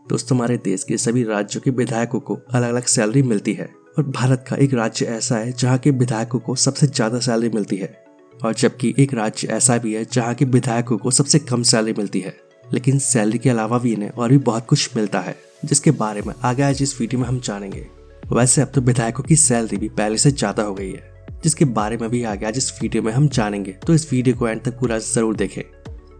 दोस्तों हमारे देश के सभी राज्यों के विधायकों को अलग अलग सैलरी मिलती है और भारत का एक राज्य ऐसा है जहाँ के विधायकों को सबसे ज्यादा सैलरी मिलती है और जबकि एक राज्य ऐसा भी है जहाँ के विधायकों को सबसे कम सैलरी मिलती है। लेकिन सैलरी के अलावा भी इन्हें और भी बहुत कुछ मिलता है जिसके बारे में आगे आज इस वीडियो में हम जानेंगे। वैसे अब तो विधायकों की सैलरी भी पहले से ज्यादा हो गई है जिसके बारे में भी आगे आज इस वीडियो में हम जानेंगे, तो इस वीडियो को एंड तक पूरा जरूर देखें।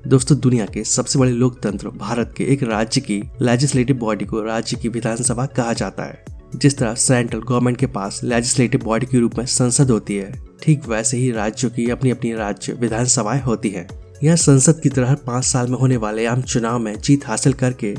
दोस्तों दुनिया के सबसे बड़े लोकतंत्र भारत के एक राज्य की लेजिस्लेटिव बॉडी को राज्य की विधानसभा कहा जाता है। जिस तरह सेंट्रल गवर्नमेंट के पास लेजिस्लेटिव बॉडी के रूप में संसद होती है, ठीक वैसे ही राज्यों की अपनी अपनी राज्य विधानसभाएं होती हैं। यह संसद की तरह 5 साल में होने वाले आम चुनाव में जीत हासिल करके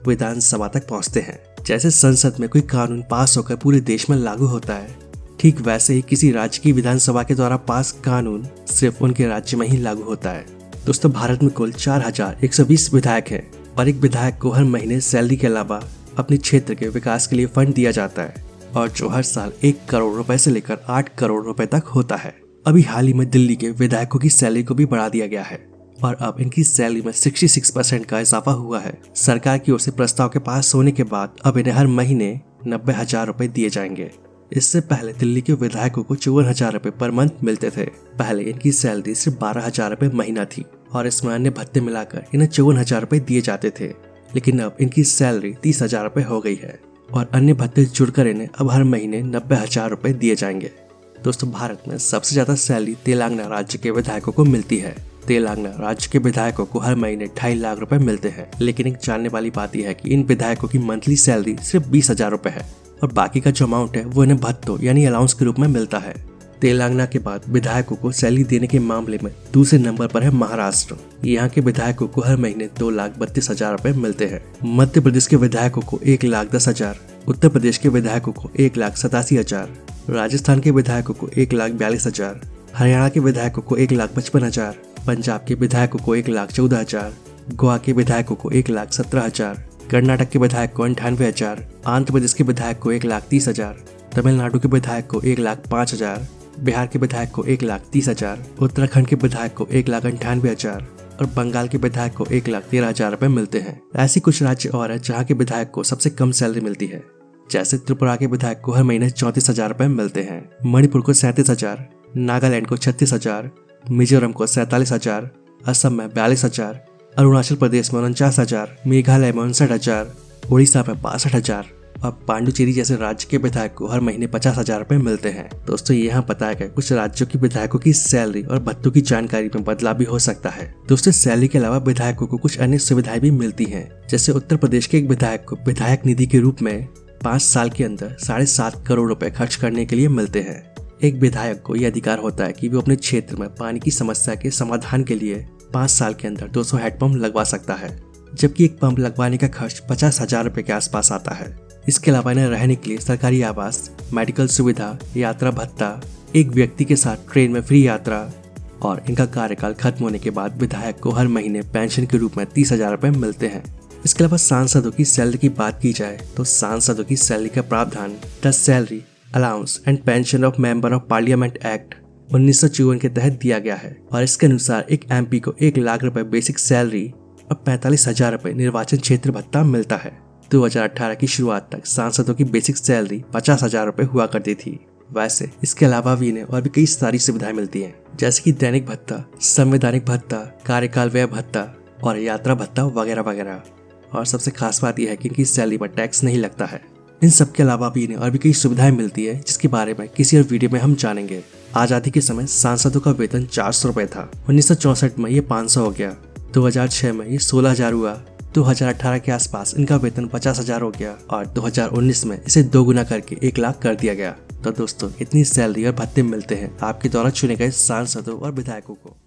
विधानसभा तक पहुंचते हैं। जैसे संसद में कोई कानून पास होकर पूरे देश में लागू होता है, ठीक वैसे ही किसी राज्य की विधानसभा के द्वारा पास कानून सिर्फ उनके राज्य में ही लागू होता है। दोस्तों भारत में कुल 4120 विधायक हैं और एक विधायक को हर महीने सैलरी के अलावा अपने क्षेत्र के विकास के लिए फंड दिया जाता है और जो हर साल 1 करोड़ रुपए से लेकर 8 करोड़ रुपए तक होता है। अभी हाल ही में दिल्ली के विधायकों की सैलरी को भी बढ़ा दिया गया है और अब इनकी सैलरी में 66% का इजाफा हुआ है। सरकार की ओर से प्रस्ताव के पास होने के बाद अब इन्हें हर महीने 90,000 रुपए दिए जाएंगे। इससे पहले दिल्ली के विधायकों को 54,000 रुपए पर मंथ मिलते थे। पहले इनकी सैलरी सिर्फ 12,000 रुपए महीना थी और इसमें अन्य भत्ते मिलाकर इन्हें 54,000 रुपए दिए जाते थे। लेकिन अब इनकी सैलरी 30,000 रुपए हो गई है और अन्य भत्ते जुड़कर इन्हें अब हर महीने 90,000 रुपए दिए जाएंगे। दोस्तों भारत में सबसे ज्यादा सैलरी तेलंगाना राज्य के विधायकों को मिलती है। तेलंगाना राज्य के विधायकों को हर महीने 2.5 लाख रुपए मिलते हैं। लेकिन एक जानने वाली बात यह है कि इन विधायकों की मंथली सैलरी सिर्फ 20,000 रुपए है और बाकी का जो अमाउंट है वो इन्हें भत्तों यानी अलाउंस के रूप में मिलता है। तेलंगाना के बाद विधायकों को सैलरी देने के मामले में दूसरे नंबर पर है महाराष्ट्र। यहाँ के विधायकों को हर महीने 2,32,000 रुपए मिलते हैं। मध्य प्रदेश के विधायकों को 1,10,000, उत्तर प्रदेश के विधायकों को 1,87,000, राजस्थान के विधायकों को 1,42,000, हरियाणा के विधायकों को 1,55,000, पंजाब के विधायकों को 1,14,000, गोवा के विधायकों को 1,17,000, कर्नाटक के विधायक को 98,000, आंध्र प्रदेश के विधायक को 1,30,000, तमिलनाडु के विधायक को 1,05,000, बिहार के विधायक को 1,30,000, उत्तराखंड के विधायक को 1,98,000 और बंगाल के विधायक को 1,13,000 रुपए मिलते हैं। ऐसी कुछ राज्य और है जहाँ के विधायक को सबसे कम सैलरी मिलती है। जैसे त्रिपुरा के विधायक को हर महीने 34,000 रुपए मिलते हैं, मणिपुर को 37,000, नागालैंड को 36,000, मिजोरम को 47,000, असम में 42,000, अरुणाचल प्रदेश में 49,000, मेघालय में 59,000, उड़ीसा में 62,000 और पांडुचेरी जैसे राज्य के विधायक को हर महीने 50,000 रुपए मिलते हैं। दोस्तों यहाँ बताया गया कुछ राज्यों के विधायकों की सैलरी और भत्तों की जानकारी में बदलाव भी हो सकता है। दोस्तों सैलरी के अलावा विधायकों को कुछ अन्य सुविधाएं भी मिलती हैं। जैसे उत्तर प्रदेश के एक विधायक को विधायक निधि के रूप में 5 साल के अंदर 7.5 करोड़ रुपए खर्च करने के लिए मिलते हैं। एक विधायक को यह अधिकार होता है कि वो अपने क्षेत्र में पानी की समस्या के समाधान के लिए 5 साल के अंदर 200 हैंडपंप लगवा सकता है, जबकि एक पंप लगवाने का खर्च 50,000 रुपए के आसपास आता है। इसके अलावा इन्हें रहने के लिए सरकारी आवास, मेडिकल सुविधा, यात्रा भत्ता, एक व्यक्ति के साथ ट्रेन में फ्री यात्रा और इनका कार्यकाल खत्म होने के बाद विधायक को हर महीने पेंशन के रूप में 30,000 रुपए मिलते हैं। इसके अलावा सांसदों की सैलरी की बात की जाए तो सांसदों की सैलरी का प्रावधान the salary allowance and pension of member of parliament act 1954 के तहत दिया गया है और इसके अनुसार एक MP को 1 लाख रुपए बेसिक सैलरी और 45,000 रुपए निर्वाचन क्षेत्र भत्ता मिलता है। 2018 की शुरुआत तक सांसदों की बेसिक सैलरी 50,000 रुपए हुआ करती थी। वैसे इसके अलावा भी इन्हें और भी कई सारी सुविधाएं मिलती हैं, जैसे कि दैनिक भत्ता, संवैधानिक भत्ता, कार्यकाल व्यय भत्ता और यात्रा भत्ता वगैरह वगैरह। और सबसे खास बात यह है कि इनकी सैलरी पर टैक्स नहीं लगता है। इन सब के अलावा भी इन्हें और भी कई सुविधाएं मिलती है जिसके बारे में किसी और वीडियो में हम जानेंगे। आजादी के समय सांसदों का वेतन 400 रुपए था। 1964 में ये 500 हो गया, 2006 में ये 16,000 हुआ, 2018 के आसपास इनका वेतन 50,000 हो गया और 2019 में इसे 2 गुना करके 1 लाख कर दिया गया। तो दोस्तों इतनी सैलरी और भत्ते मिलते हैं आपके द्वारा चुने गए सांसदों और विधायकों को।